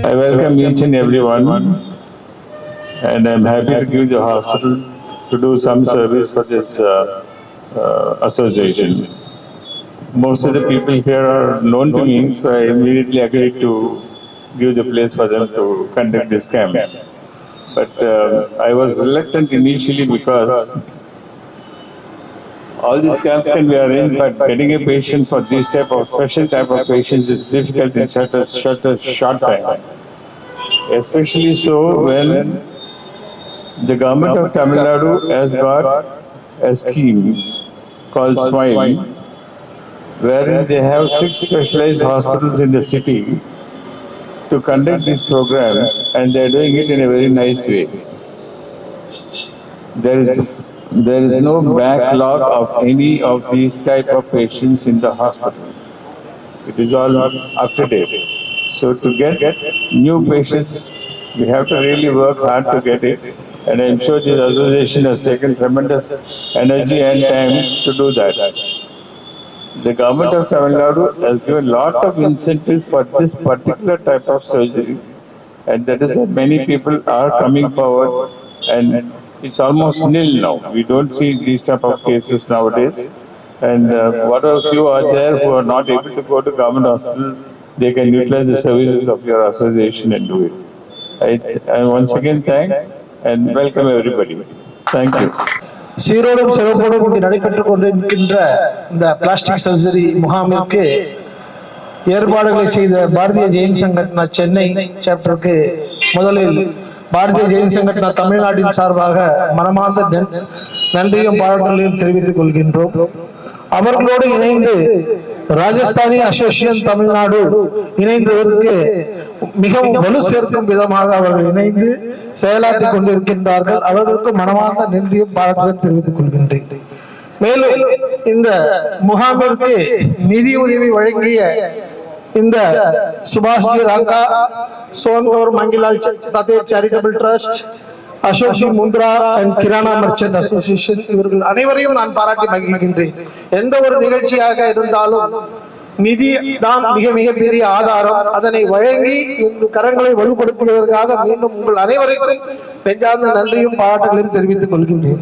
I welcome each and everyone, and I'm happy to give the hospital to do some service for this association. Most of the people here are known to me, so I immediately agreed to give the place for them to conduct this camp. But I was reluctant initially because all these camps can be arranged, but getting a patient for this type of special type of patients is difficult in such a short time. Especially so when the government of Tamil Nadu has got a scheme called SMILE, wherein they have 6 specialized hospitals in the city to conduct these programs, and they are doing it in a very nice way. There is no backlog of any of these type of patients in the hospital. It is all up to date. So to get new patients, we have to really work hard to get it. And I'm sure this association has taken tremendous energy and time to do that. The government of Tamil Nadu has given a lot of incentives for this particular type of surgery. And that is that many people are coming forward, and it's almost nil now. We don't see these type of cases nowadays. And whatever few are there who are not able to go to government hospital, they can utilize the services of your association and do it. I once again thank and welcome everybody. Thank you. சீரோடும் சிறப்போடும் இங்கு நடைபெற்றுக் கொண்டிருக்கின்ற இந்த plastic surgery முகாமிற்கு ஏற்பாடுகளை செய்த பாரதிய ஜெயின் சங்கட்னா சென்னை சாப்டருக்கு முதலில் பாரதிய ஜெயின் சங்கட்னா தமிழ்நாட்டின் சார்பாக மனமார்ந்த நன்றியும் பாராட்டுகளையும் தெரிவித்துக் கொள்கின்றோம். அவர்களோடு இணைந்து ராஜஸ்தானி அசோசியேஷன் தமிழ்நாடு இணைந்ததற்கு மிகவும் வலு சேர்க்கும் விதமாக அவர்கள் இணைந்து செயலாற்றிக் கொண்டிருக்கின்றார்கள். அவர்களுக்கு மனமார்ந்த நன்றியும் பாராட்டுதல் தெரிவித்துக் கொள்கின்றேன். மேலும் இந்த முகாமிற்கு நிதி உதவி வழங்கிய இந்த சுபாஷ்ஜி Ranka Sonkor Mangilal charitable trust, Ashok Mundra and Kirana merchant association, இவர்கள் அனைவரையும் நான் பாராட்டி மகிழ்கின்றேன். எந்த ஒரு நிகழ்ச்சியாக இருந்தாலும் நிதி தான் மிக பெரிய ஆதாரம். அதனை வழங்கி எங்கள் கரங்களை வலுப்படுத்துவதற்காக மீண்டும் உங்கள் அனைவருக்கும் நெஞ்சார்ந்த நன்றியும் பாராட்டுகளையும் தெரிவித்துக் கொள்கின்றேன்.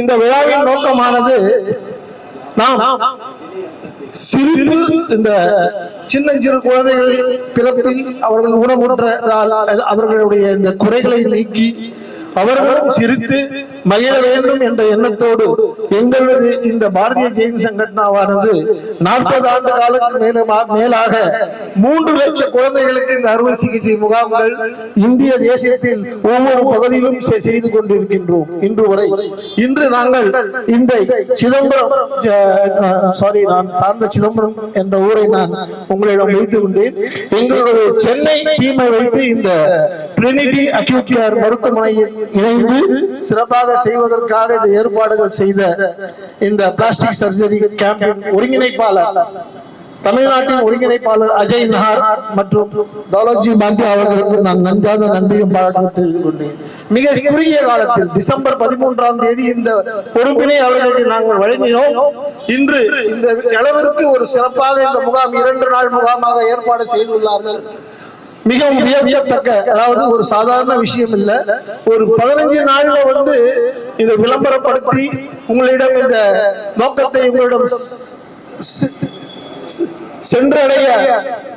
இந்த விழாவின் நோக்கமானது நாம் சிரிப்பு, இந்த சின்னஞ்சிறு குழந்தைகள் பிறப்பில் அவர்கள் ஊனமுற்றால் அவர்களுடைய இந்த குறைகளை நீக்கி அவர்களும் சிரித்து மகிழ வேண்டும் என்ற எண்ணத்தோடு எங்களது இந்த பாரதிய ஜெயின் சங்கட்னாவானது 40 ஆண்டு காலத்துக்கு மேலாக 3 லட்சம் குழந்தைகளுக்கு இந்த அறுவை சிகிச்சை முகாம்கள் இந்திய தேசத்தில் ஒவ்வொரு பகுதியிலும் செய்து கொண்டிருக்கின்றோம். இன்று நாங்கள் இந்த சிதம்பரம் நான் சார்ந்த சிதம்பரம் என்ற ஊரை நான் உங்களிடம் வைத்து கொண்டேன். எங்களுடைய சென்னை டீமை வைத்து இந்த ட்ரினிட்டி அக்யூட் கேர் மருத்துவமனையில் இணைந்து சிறப்பாக செய்வதற்காக இந்த ஏற்பாடுகள் செய்த இந்த பிளாஸ்டிக் சர்ஜரி கேம்பின் ஒருங்கிணைப்பாளர், தமிழ்நாட்டின் ஒருங்கிணைப்பாளர் அஜய் நஹார் மற்றும் தௌலத்ஜி பாண்டியா அவர்களுக்கு நான் நன்றாக நன்றியும் பாராட்டு தெரிவித்துக் கொண்டேன். மிக குறுகிய காலத்தில் டிசம்பர் 13ஆம் தேதி இந்த பொறுப்பினை அவர்களுக்கு நாங்கள் வழங்கினோம். இன்று இந்த அளவிற்கு ஒரு சிறப்பாக இந்த முகாம் 2 நாள் முகாமாக ஏற்பாடு செய்துள்ளார்கள். மிகவும் வியக்கத்தக்க, அதாவது ஒரு சாதாரண விஷயம் இல்ல. ஒரு 15 நாள்ல இதை விளம்பரப்படுத்தி உங்களிடம் இந்த நோக்கத்தை உங்களிடம் சென்றடைய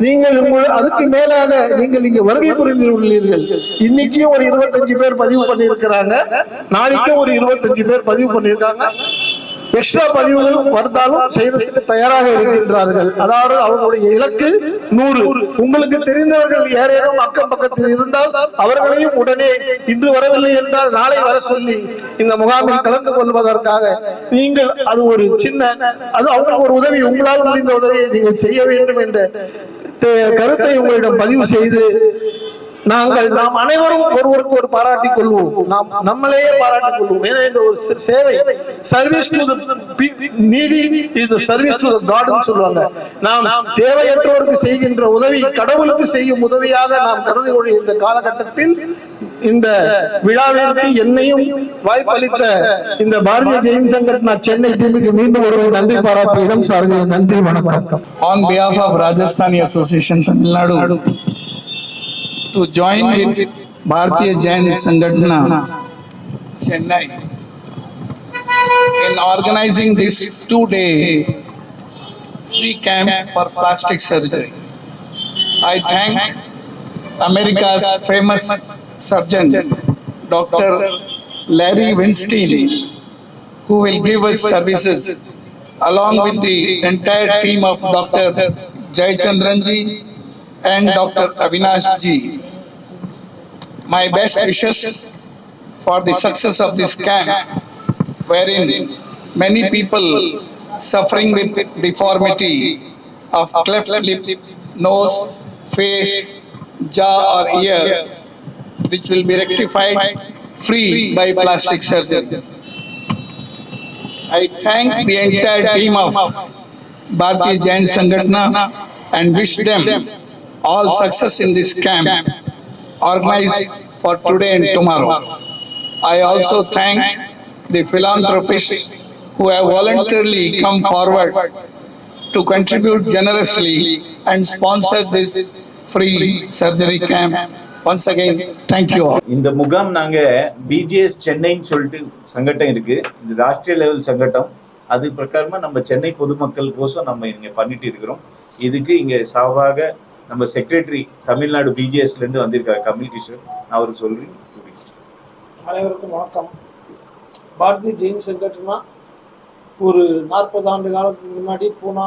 நீங்கள் அதுக்கு மேலாக நீங்கள் இங்க வருகை புரிந்துள்ளீர்கள். இன்னைக்கும் ஒரு 25 பேர் பதிவு பண்ணியிருக்கிறாங்க, நாளைக்கும் ஒரு 25 பேர் பதிவு பண்ணியிருக்காங்க. எக்ஸ்ட்ரா பதிவுகள் வந்தாலும் செய்வதற்கு தயாராக இருக்கின்றார்கள். அதாவது அவர்களுடைய இலக்கு 100. உங்களுக்கு தெரிந்தவர்கள் யாரேனும் அக்கம் பக்கத்தில் இருந்தால் அவர்களையும் உடனே இன்று வரவில்லை என்றால் நாளை வர சொல்லி இந்த முகாமில் கலந்து கொள்வதற்காக நீங்கள் அது ஒரு சின்ன அது அவங்களுக்கு ஒரு உதவி, உங்களால் முடிந்த உதவியை நீங்கள் செய்ய வேண்டும் என்ற கருத்தை உங்களிடம் பதிவு செய்து நாம் அனைவரும் ஒருவருக்கு ஒரு பாராட்டிக் கொள்வோம், நம்மளையே பாராட்டிக் கொள்வோம். ஏன்னா இந்த ஒரு சேவை, service to the needy is the service to the god ன்னு சொல்லுவாங்க. நாம் தேவையற்றோருக்கு செய்கின்ற உதவி கடவுளுக்கு செய்யும் உதவியாக நாம் கருதக்கூடிய இந்த காலகட்டத்தில் இந்த விழாவிற்கு என்னையும் வாய்ப்பளித்த இந்த பாரதிய ஜெயின் சங்கட்னா சென்னை டீமுக்கு மீண்டும் ஒரு நன்றி பாராட்டி இடம் சார்ந்த நன்றி, வணக்கம். On behalf of Rajasthani Association Tamil Nadu, to join with Bharatiya Jain Sangatna, Chennai, in organizing this 2-day free camp for plastic surgery. I thank America's famous surgeon, Dr. Larry Weinstein, who will give us services along with the entire team of Dr. Jayachandran ji and Dr. Avinash ji. My best wishes for the success of this camp, wherein many people suffering with deformity of cleft lip, nose, face, jaw or ear, which will be rectified free by plastic surgery. I thank the entire team of Bharatiya Jain Sangatna and wish them all success in this camp organized for today and tomorrow. I also thank the philanthropists who have voluntarily come forward to contribute generously and sponsor this free surgery camp. Once again, thank you all. இந்த முகாம் நாங்க BGS சென்னைன்னு சொல்லிட்டு சங்கடம் இருக்கு. இது Rashtriya level சங்கடம். அது பிரகாரமா நம்ம சென்னை பொதுமக்களுக்கோசம் நம்ம இங்க பண்ணிட்டு இருக்கிறோம். இதுக்கு இங்க சாவாக நம்ம செக்ரட்டரி தமிழ்நாடு பிஜிஎஸ்ல இருந்து வந்திருக்காரு கமல் கிஷோர். அவர் சொல்றேன். அனைவருக்கும் வணக்கம். பாரதிய ஜெயின் சங்கட்னா ஒரு 40 ஆண்டு காலத்துக்கு முன்னாடி பூனா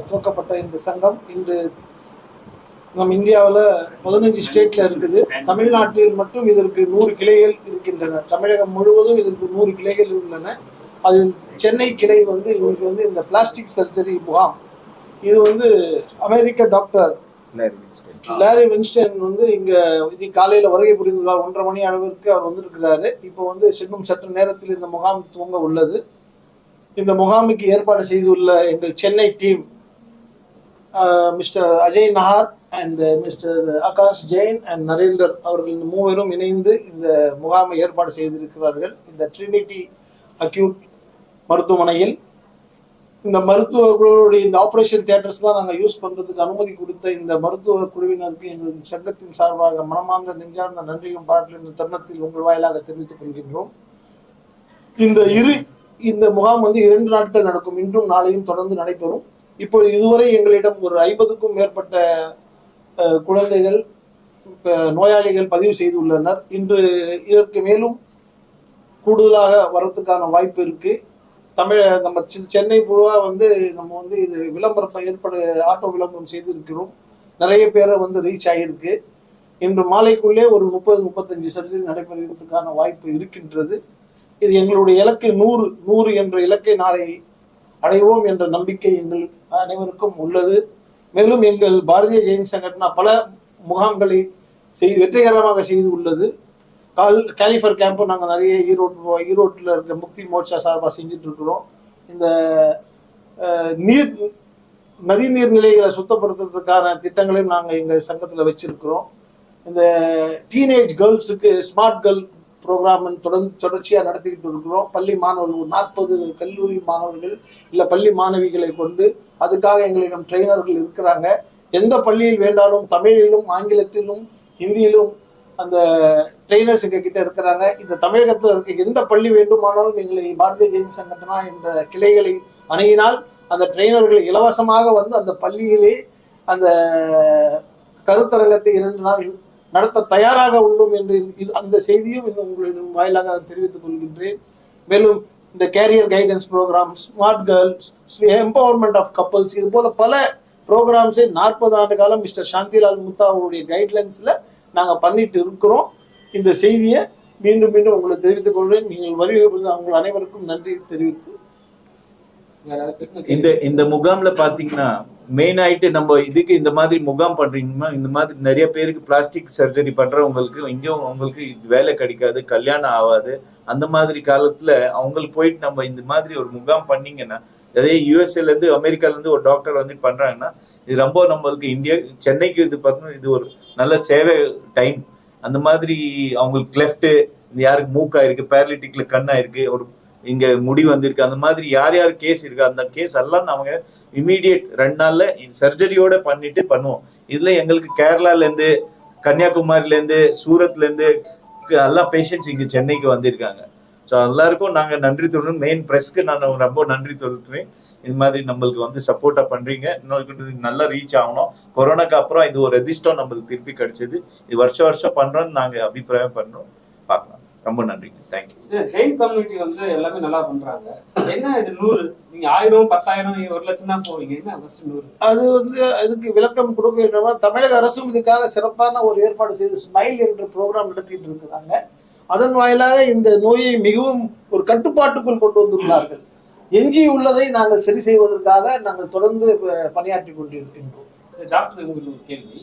துவக்கப்பட்ட இந்த சங்கம் இன்று நம் இந்தியாவில் 15 ஸ்டேட்ல இருக்குது. தமிழ்நாட்டில் மட்டும் இதற்கு 100 கிளைகள் இருக்கின்றன. தமிழகம் முழுவதும் இதற்கு 100 கிளைகள் உள்ளன. அதில் சென்னை கிளை இன்னைக்கு இந்த பிளாஸ்டிக் சர்ஜரி முகாம். இது அமெரிக்க டாக்டர் லாரி வின்ஸ்டன் இங்க காலையில வருகை புரிந்துள்ளார். 1:30 மணி அளவிற்கு அவர் வந்திருக்கிறாரு. இப்போ இன்னும் சற்று நேரத்தில் இந்த முகாம் துவங்க உள்ளது. இந்த முகாமுக்கு ஏற்பாடு செய்துள்ள எங்கள் Chennai team mister Ajay Nahar and mister Akash Jain and Narender அவர்கள் இந்த மூவரும் இணைந்து இந்த முகாமை ஏற்பாடு செய்திருக்கிறார்கள். இந்த ட்ரினிட்டி அக்யூட் மருத்துவமனையில் இந்த மருத்துவ குழுவுடைய இந்த ஆப்ரேஷன் தியேட்டர்ஸ்லாம் நாங்கள் யூஸ் பண்ணுறதுக்கு அனுமதி கொடுத்த இந்த மருத்துவ குழுவினருக்கு எங்கள் சங்கத்தின் சார்பாக மனமார்ந்த நெஞ்சார்ந்த நன்றியும் பாராட்டிலும் இந்த தருணத்தில் உங்கள் வாயிலாக தெரிவித்துக் கொள்கின்றோம். இந்த முகாம் 2 நாட்கள் நடக்கும். இன்றும் நாளையும் தொடர்ந்து நடைபெறும். இப்போது இதுவரை எங்களிடம் ஒரு 50க்கும் மேற்பட்ட குழந்தைகள் நோயாளிகள் பதிவு செய்துள்ளனர். இன்று இதற்கு மேலும் கூடுதலாக வரதுக்கான வாய்ப்பு இருக்கு. நம்ம சென்னை முழுவா நம்ம இது விளம்பரம் ஆட்டோ விளம்பரம் செய்திருக்கிறோம். நிறைய பேரை ரீச் ஆகியிருக்கு. இன்று மாலைக்குள்ளே ஒரு 30-35 சர்ஜரி நடைபெறுவதற்கான வாய்ப்பு இருக்கின்றது. இது எங்களுடைய இலக்கு 100 என்ற இலக்கை நாளை அடைவோம் என்ற நம்பிக்கை எங்கள் அனைவருக்கும் உள்ளது. மேலும் எங்கள் பாரதிய ஜெயின் சங்கட்னா பல முகாம்களை வெற்றிகரமாக செய்து உள்ளது. கேலிஃபர் கேம்பும் நாங்கள் நிறைய ஈரோட்டில் இருக்க முக்தி மோர்ச்சா சார்பாக செஞ்சுட்டு இருக்கிறோம். இந்த நதி நீர்நிலைகளை சுத்தப்படுத்துறதுக்கான திட்டங்களையும் நாங்கள் எங்கள் சங்கத்தில் வச்சிருக்கிறோம். இந்த டீனேஜ் கேர்ள்ஸுக்கு ஸ்மார்ட் கேர்ள் ப்ரோக்ராம் தொடர்ச்சியாக நடத்திக்கிட்டு இருக்கிறோம். பள்ளி மாணவர்கள் 40 கல்லூரி மாணவர்கள் இல்லை பள்ளி மாணவிகளை கொண்டு அதுக்காக எங்களிடம் ட்ரெயினர்கள் இருக்கிறாங்க. எந்த பள்ளியில் வேண்டாலும் தமிழிலும் ஆங்கிலத்திலும் ஹிந்தியிலும் அந்த ட்ரெயினர்ஸ் எங்ககிட்ட இருக்கிறாங்க. இந்த தமிழகத்தில் இருக்க எந்த பள்ளி வேண்டுமானாலும் எங்களை பாரதிய ஜெயின் சங்கட்னா என்ற கிளைகளை அணுகினால் அந்த ட்ரெயினர்கள் இலவசமாக அந்த பள்ளியிலே அந்த கருத்தரங்கத்தை 2 நாள் நடத்த தயாராக உள்ளோம் என்று அந்த செய்தியும் உங்களிடம் வாயிலாக தெரிவித்துக் கொள்கின்றேன். மேலும் இந்த career guidance programme, smart girls, empowerment of couples, இது போல பல ப்ரோக்ராம்ஸை 40 ஆண்டு காலம் மிஸ்டர் சாந்திலால் முத்தா அவருடைய கைட்லைன்ஸ்ல நாங்கள் பண்ணிட்டு இருக்கிறோம். இந்த செய்தியை மீண்டும் மீண்டும் உங்களுக்கு தெரிவித்துக் கொள்வேன். நீங்கள் வருகை உங்கள் அனைவருக்கும் நன்றி தெரிவித்து இந்த முகாம்ல பாத்தீங்கன்னா மெயின் ஆயிட்டு நம்ம இதுக்கு இந்த மாதிரி முகாம் பண்றீங்கன்னா இந்த மாதிரி நிறைய பேருக்கு பிளாஸ்டிக் சர்ஜரி பண்றவங்களுக்கு இங்கேயும் அவங்களுக்கு வேலை கிடைக்காது, கல்யாணம் ஆகாது. அந்த மாதிரி காலத்துல அவங்களுக்கு போயிட்டு நம்ம இந்த மாதிரி ஒரு முகாம் பண்ணீங்கன்னா, அதே யூஎஸ்ஏல இருந்து அமெரிக்கால இருந்து ஒரு டாக்டர் பண்றாங்கன்னா இது ரொம்ப நம்மளுக்கு சென்னைக்கு இது பார்த்தோம்னா இது ஒரு நல்ல சேவை டைம். அந்த மாதிரி அவங்களுக்கு கிளெஃப்ட், யாருக்கு மூக்காயிருக்கு, பேரலிட்டிக்ல கண்ணாயிருக்கு, ஒரு இங்க முடி வந்திருக்கு, அந்த மாதிரி யார் யார் கேஸ் இருக்கு அந்த கேஸ் எல்லாம் நாங்க இமீடியட் 2 நாள்ல சர்ஜரியோட பண்ணிட்டு பண்ணுவோம். இதுல எங்களுக்கு கேரளால இருந்து கன்னியாகுமரியிலேருந்து சூரத்லேருந்து எல்லா பேஷண்ட்ஸ் இங்கே சென்னைக்கு வந்திருக்காங்க. ஸோ எல்லாருக்கும் நாங்கள் நன்றி சொல்கிறோம். மெயின் ப்ரெஸ்க்கு நான் ரொம்ப நன்றி சொல்கிறேன். இது மாதிரி நம்மளுக்கு வந்து சப்போர்ட்டா பண்றீங்க. இன்னொரு நல்லா ரீச் ஆகணும். கொரோனாக்கு அப்புறம் இது ஒரு ரெஜிஸ்டர் நம்மளுக்கு திருப்பி கிடைச்சது. இது வருஷம் பண்றோம்னு நாங்க அபிப்பிராயம் பண்றோம். பார்க்கலாம். ரொம்ப நன்றிங்க. தேங்க்யூ. ஜெயின் கம்யூனிட்டி வந்து எல்லாமே நல்லா பண்றாங்க. என்ன இது 100 நீங்க 1000 10,000 1 லட்சம் தான் போவீங்க. என்ன ஃபர்ஸ்ட் 100? அது வந்து இதுக்கு விளக்கம் கொடுக்க வேண்டும்னா தமிழக அரசும் இதுக்காக சிறப்பான ஒரு ஏற்பாடு செய்து ஸ்மைல் என்ற ப்ரோக்ராம் நடத்திட்டு இருக்கிறாங்க. அதன் வாயிலாக இந்த நோயை மிகவும் ஒரு கட்டுப்பாட்டுக்குள் கொண்டு வந்துள்ளார்கள். எஞ்சி உள்ளதை நாங்கள் சரி செய்வதற்காக நாங்கள் தொடர்ந்து பணியாற்றி கொண்டிருக்கின்றோம். டாக்டர், உங்களுக்கு ஒரு கேள்வி.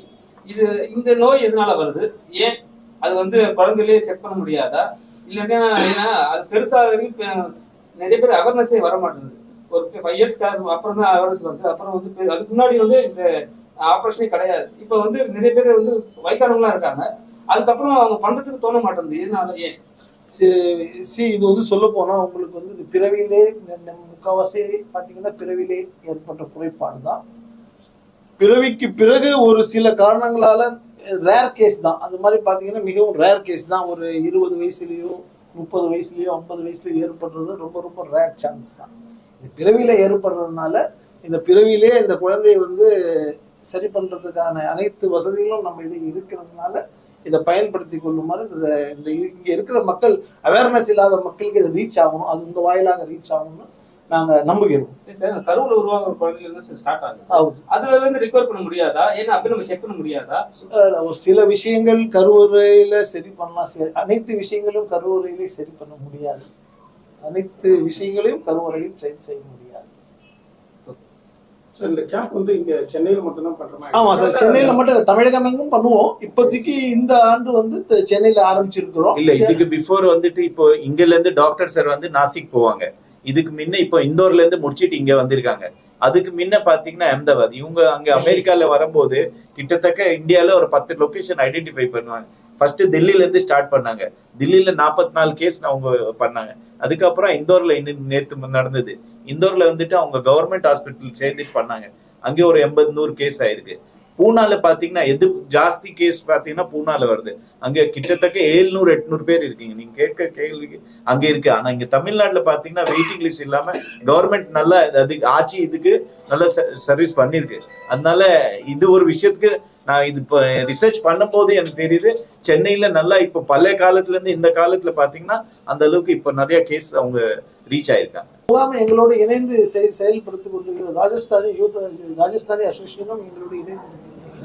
இது இந்த நோய் எதனால வருது? ஏன் அது வந்து குழந்தையிலேயே செக் பண்ண முடியாதா? இல்லைன்னா ஏன்னா அது பெருசாக நிறைய பேர் அவேர்னஸே வர மாட்டேங்குது. ஒரு 5 இயர்ஸ்க்கு அப்புறம் தான் அவேர்னஸ் வருது. அப்புறம் வந்து அதுக்கு முன்னாடி வந்து இந்த ஆப்ரேஷனே கிடையாது. இப்போ வந்து நிறைய பேர் வந்து வயசானவங்களா இருக்காங்க. அதுக்கப்புறம் அவங்க பண்றதுக்கு தோண மாட்டேங்குது. இதனால ஏன்? இது வந்து சொல்ல போனா உங்களுக்கு வந்து இது பிறவிலே முக்கால்வாசி பார்த்தீங்கன்னா பிறவிலே ஏற்பட்ட குறைபாடு தான். பிறவிக்கு பிறகு ஒரு சில காரணங்களால ரேர் கேஸ் தான். அது மாதிரி பார்த்தீங்கன்னா மிகவும் ரேர் கேஸ் தான். ஒரு 20 வயசுலயோ 30 வயசுலயோ 50 வயசுலயோ ஏற்படுறது ரொம்ப ரொம்ப ரேர் சான்ஸ் தான். இது பிறவில ஏற்படுறதுனால இந்த பிறவிலே இந்த குழந்தையை வந்து சரி பண்றதுக்கான அனைத்து வசதிகளும் நம்ம இடையே இருக்கிறதுனால இதை பயன்படுத்தி கொள்ளுமாறு இந்த இங்க இருக்கிற மக்கள் அவேர்னஸ் இல்லாத மக்களுக்கு இதை ரீச் ஆகணும். அது உங்க வாயிலாக ரீச் ஆகணும்னு நாங்க நம்புகிறோம். கருவுல உருவாகிற குழந்தைல இருந்து ஸ்டார்ட் ஆகுது. அதுல இருந்து ரிகவர் பண்ண முடியாதா? ஏன்னா அப்படி நம்ம செக் பண்ண முடியாதா? ஒரு சில விஷயங்கள் கருவறையில சரி பண்ணலாம். அனைத்து விஷயங்களும் கருவறையிலே சரி பண்ண முடியாது. அனைத்து விஷயங்களையும் கருவறையில் சரி செய்ய முடியாது. சார், இந்த கேம்ப் வந்து இங்க சென்னையில மட்டும் தான் பண்றோமா? ஆமா சார், சென்னையில மட்டும் தமிழகம் எங்கும் பண்ணுவோம். இப்போதைக்கு இந்த ஆண்டு வந்து சென்னையில ஆரம்பிச்சிருக்கிறோம். இல்ல, இதுக்கு பிஃபோர் வந்துட்டு இப்போ இங்கல இருந்து டாக்டர் சார் வந்து நாசிக் போவாங்க. இதுக்கு முன்ன இப்போ இந்தோர்ல இருந்து முடிச்சிட்டு இங்க வந்திருக்காங்க. அதுக்கு முன்ன பாத்தீங்கன்னா அஹமதாபாத். இவங்க அங்க அமெரிக்கால வரும்போது கிட்டத்தட்ட இந்தியால ஒரு 10 லொகேஷன் ஐடென்டிஃபை பண்ணுவாங்க. ஃபர்ஸ்ட் தில்லியில இருந்து ஸ்டார்ட் பண்ணாங்க. தில்லியில 44 கேஸ் அவங்க பண்ணாங்க. அதுக்கப்புறம் இந்தோர்ல நேத்து நடந்தது. இந்தோர்ல வந்துட்டு அவங்க கவர்மெண்ட் ஹாஸ்பிட்டல் சேர்ந்துட்டு பண்ணாங்க. அங்கே ஒரு 80-100 கேஸ் ஆயிருக்கு. பூனால பாத்தீங்கன்னா எது ஜாஸ்தி கேஸ் பாத்தீங்கன்னா பூனால வருது. அங்க கிட்டத்தட்ட 700-800 பேர் இருக்கீங்க. நீங்க கேட்க கேள்விக்கு அங்க இருக்கு. ஆனா இங்க தமிழ்நாட்டுல பாத்தீங்கன்னா வெயிட்டிங் லிஸ்ட் இல்லாம கவர்மெண்ட் நல்லா அதுக்கு ஆட்சி இதுக்கு நல்ல சர்வீஸ் பண்ணிருக்கு. அதனால இது ஒரு விஷயத்துக்கு நான் இது இப்போ ரிசர்ச் பண்ணும்போது எனக்கு தெரியுது சென்னையில நல்லா இப்போ பழைய காலத்துல இருந்து இந்த காலத்துல பாத்தீங்கன்னா அந்த அளவுக்கு இப்போ நிறைய கேஸ் அவங்க ரீச் ஆயிருக்காங்க. எங்களோட இணைந்து செயல்படுத்திக் கொண்டிருக்கிற ராஜஸ்தானி அசோசியேஷனும் எங்களோட இணைந்து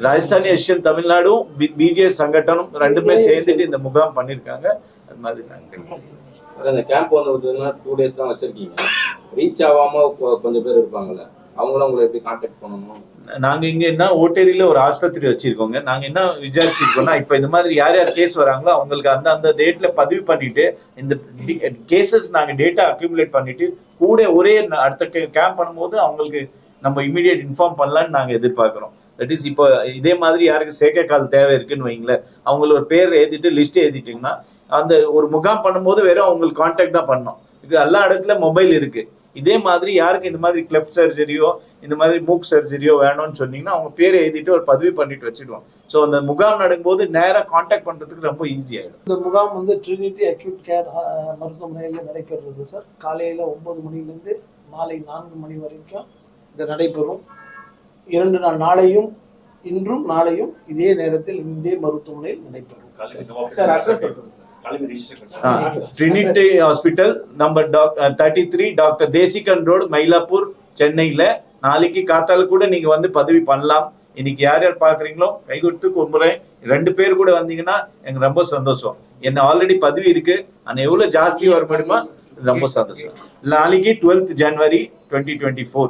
ராஜஸ்தானி அசோசியேஷன் தமிழ்நாடும் பிஜேஎஸ் சங்கட்டனும் ரெண்டுமே சேர்ந்துட்டு இந்த முகாம் பண்ணிருக்காங்க. அது மாதிரி இந்த கேம்ப் வந்து 2 டேஸ் தான் வச்சிருக்கீங்க. ரீச் ஆகாம கொஞ்சம் பேர் இருப்பாங்கல்ல, அவங்களும் உங்களை எப்படி கான்டாக்ட் பண்ணணும்? நாங்க இங்க என்ன ஓட்டேரியில ஒரு ஆஸ்பத்திரி வச்சிருக்கோங்க. நாங்க என்ன விசாரிச்சிருக்கோம்னா இப்ப இந்த மாதிரி யார் யார் கேஸ் வராங்களோ அவங்களுக்கு அந்த டேட்ல பதிவு பண்ணிட்டு இந்த கேசஸ் நாங்க டேட்டா அக்யூமுலேட் பண்ணிட்டு கூட ஒரே அடுத்த கேம்ப் பண்ணும்போது அவங்களுக்கு நம்ம இமீடியட் இன்ஃபார்ம் பண்ணலாம்னு நாங்க எதிர்பார்க்கிறோம். தட் இஸ் இப்போ இதே மாதிரி யாருக்கு சேர்க்கை கால் தேவை இருக்குன்னு வைங்களேன், அவங்கள ஒரு பேர் எழுதிட்டு லிஸ்ட் எழுதிட்டீங்கன்னா அந்த ஒரு முகாம் பண்ணும்போது வெறும் அவங்களுக்கு கான்டாக்ட் தான் பண்ணணும். இது எல்லா இடத்துல மொபைல் இருக்கு. இதே மாதிரி யாருக்கு இந்த மாதிரி கிளெஃப்ட் சர்ஜரியோ இந்த மாதிரி மூக் சர்ஜரியோ வேணும்னு சொன்னீங்கன்னா அவங்க பேரை எழுதிட்டு ஒரு பதிவு பண்ணிட்டு வச்சிடுவோம். ஸோ அந்த முகாம் நடக்கும்போது நேராக கான்டாக்ட் பண்றதுக்கு ரொம்ப ஈஸி ஆயிடும். இந்த முகாம் வந்து ட்ரினிட்டி அக்யூட் கேர் மருத்துவமனையில் நடைபெறுறது சார். காலையில 9 மணிலேருந்து மாலை 4 மணி வரைக்கும் இது நடைபெறும். 2 நாள், நாளையும் இன்றும் நாளையும் இதே நேரத்தில் இதே மருத்துவமனையில் நடைபெறும். Trinity hospital number 33 doctor Desikan road Mylapore சென்னையில. நாளைக்கு காத்தால கூட நீங்க வந்து பதிவு பண்ணலாம். இன்னைக்கு யார் யார் பாக்குறீங்களோ கை கொடுத்து கும்புறேன். 2 பேர் கூட வந்தீங்கன்னா எனக்கு ரொம்ப சந்தோஷம். என்ன ஆல்ரெடி பதிவு இருக்கு. ஆனா எவ்வளவு ஜாஸ்தி வர முடியுமா ரொம்ப சந்தோஷம். நாளைக்கு 12th January 2024